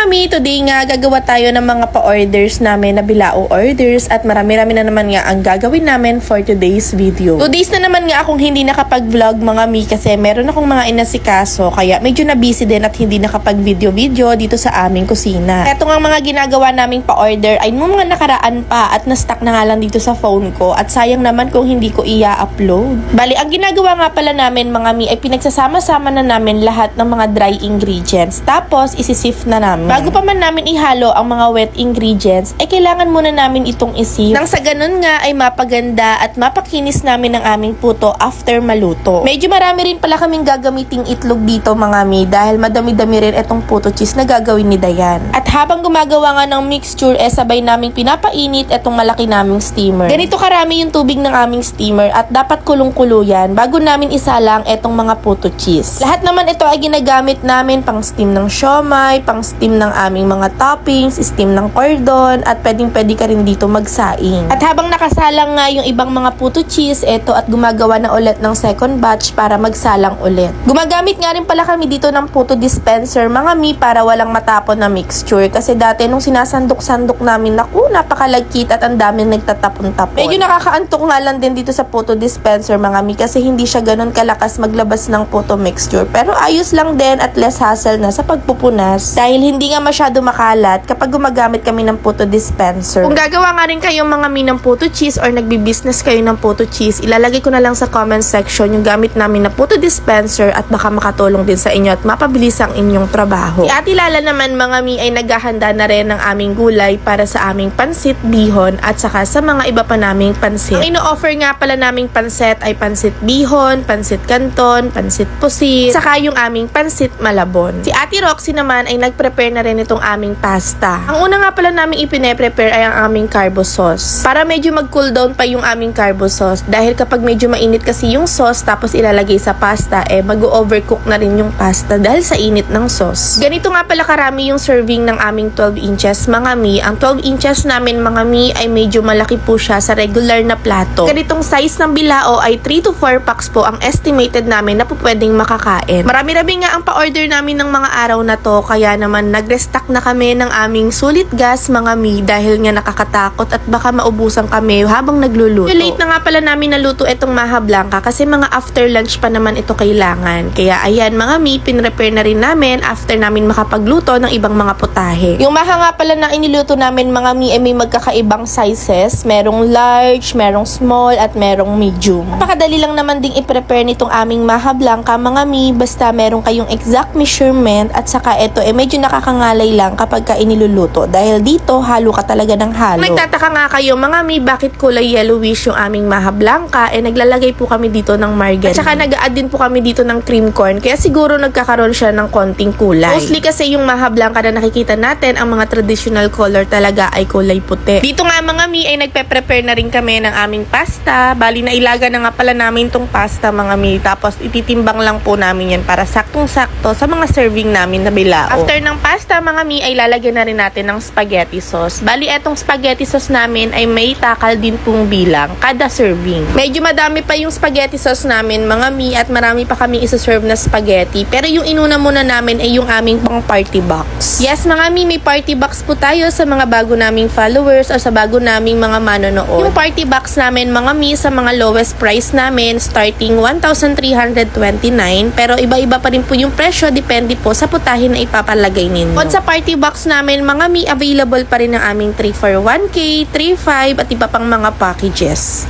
mi, today nga gagawa tayo ng mga pa-orders namin na bilao orders at marami-rami na naman nga ang gagawin namin for today's video. 2 days na naman nga akong hindi nakapag-vlog mga mi kasi meron akong mga inasikaso kaya medyo na busy din at hindi nakapag-video dito sa aming kusina. Eto nga mga ginagawa naming pa-order ay nung mga nakaraan pa at na-stuck na nga lang dito sa phone ko at sayang naman kung hindi ko i-upload. Bali, ang ginagawa nga pala namin mga mi ay pinagsasama-sama na namin lahat ng mga dry ingredients tapos isi-sift na namin. Bago pa man namin ihalo ang mga wet ingredients, ay kailangan muna namin itong isi. Nang sa ganun nga ay mapaganda at mapakinis namin ang aming puto after maluto. Medyo marami rin pala kaming gagamiting itlog dito mga mi dahil madami-dami rin itong puto cheese na gagawin ni Dayan. At habang gumagawa nga ng mixture, sabay naming pinapainit itong malaki naming steamer. Ganito karami yung tubig ng aming steamer at dapat kulong-kulo yan bago namin isalang itong mga puto cheese. Lahat naman ito ay ginagamit namin pang steam ng siomai, pang steam ng aming mga toppings, steam ng cordon, at pwedeng-pwede ka rin dito magsaing. At habang nakasalang nga yung ibang mga puto cheese, eto at gumagawa na ulit ng second batch para magsalang ulit. Gumagamit nga rin pala kami dito ng puto dispenser mga mi para walang matapon na mixture kasi dati nung sinasandok-sandok namin, naku, napakalagkit at ang daming nagtatapon-tapon. Medyo nakakaantok nga lang din dito sa puto dispenser mga mi kasi hindi siya ganun kalakas maglabas ng puto mixture pero ayos lang din at less hassle na sa pagpupunas dahil hindi nga masyado makalat kapag gumagamit kami ng puto dispenser. Kung gagawa nga rin kayong mga mi ng puto cheese or nagbi-business kayo ng puto cheese, ilalagay ko na lang sa comment section yung gamit namin na puto dispenser at baka makatulong din sa inyo at mapabilis ang inyong trabaho. Si Ate Lala naman mga mi ay naghahanda na rin ng aming gulay para sa aming pansit bihon at saka sa mga iba pa naming pansit. Ang ino-offer nga pala naming pansit ay pansit bihon, pansit canton, pansit pusit, saka yung aming pansit malabon. Si Ate Roxy naman ay nag-prepare na rin itong aming pasta. Ang una nga pala namin ipine-prepare ay ang aming carbo sauce. Para medyo mag-cool down pa yung aming carbo sauce dahil kapag medyo mainit kasi yung sauce tapos ilalagay sa pasta, mag-overcook na rin yung pasta dahil sa init ng sauce. Ganito nga pala karami yung serving ng aming 12 inches mga mi. Ang 12 inches namin mga mi ay medyo malaki po siya sa regular na plato. Ganitong size ng bilao ay 3 to 4 packs po ang estimated namin na po pwedeng makakain. Marami-rami nga ang pa-order namin ng mga araw na to kaya naman nag-restock na kami ng aming sulit gas mga mi dahil nga nakakatakot at baka maubusan kami habang nagluluto. Late na nga pala namin naluto itong maha blanca kasi mga after lunch pa naman ito kailangan. Kaya ayan mga mi, pinrepare na rin namin after namin makapagluto ng ibang mga putahe. Yung maha nga pala na iniluto namin mga mi ay may magkakaibang sizes. Merong large, merong small at merong medium. Napakadali lang naman ding i-prepare nitong aming maha blanca mga mi basta meron kayong exact measurement at saka ito medyo nakakangalay lang kapag ka iniluluto dahil dito halo ka talaga ng halo. Nagtataka nga kayo mga mi bakit kulay yellowish yung aming maha blanca naglalagay po kami dito ng margarine at saka nag-add din po kami dito ng cream corn kaya siguro nagkakaroon siya ng konting kulay. Mostly kasi yung maha blanca na nakikita natin ang mga traditional color talaga ay kulay puti. Dito nga mga mi ay nagpe-prepare na rin kami ng aming pasta. Bali na ilaga na nga pala namin tong pasta mga mi tapos ititimbang lang po namin yan para saktong-sakto sa mga serving namin na bilao. After ng pasta mga mi ay lalagyan na rin natin ng spaghetti sauce. Bali etong spaghetti sauce namin ay may takal din pong bilang kada serving. Medyo madami pa yung spaghetti sauce namin mga mi at marami pa kaming isa-serve na spaghetti pero yung inuna muna namin ay yung aming pang party box. Yes mga mi, may party box po tayo sa mga bago naming followers o sa bago naming mga manonood. Yung party box namin mga mi sa mga lowest price namin starting 1,329 pero iba-iba pa rin po yung presyo depende po sa putahe na ipapalagay ninyo. At sa party box namin mga mi, available pa rin ang aming 3 for 1K, 3, 5 at iba pang mga packages.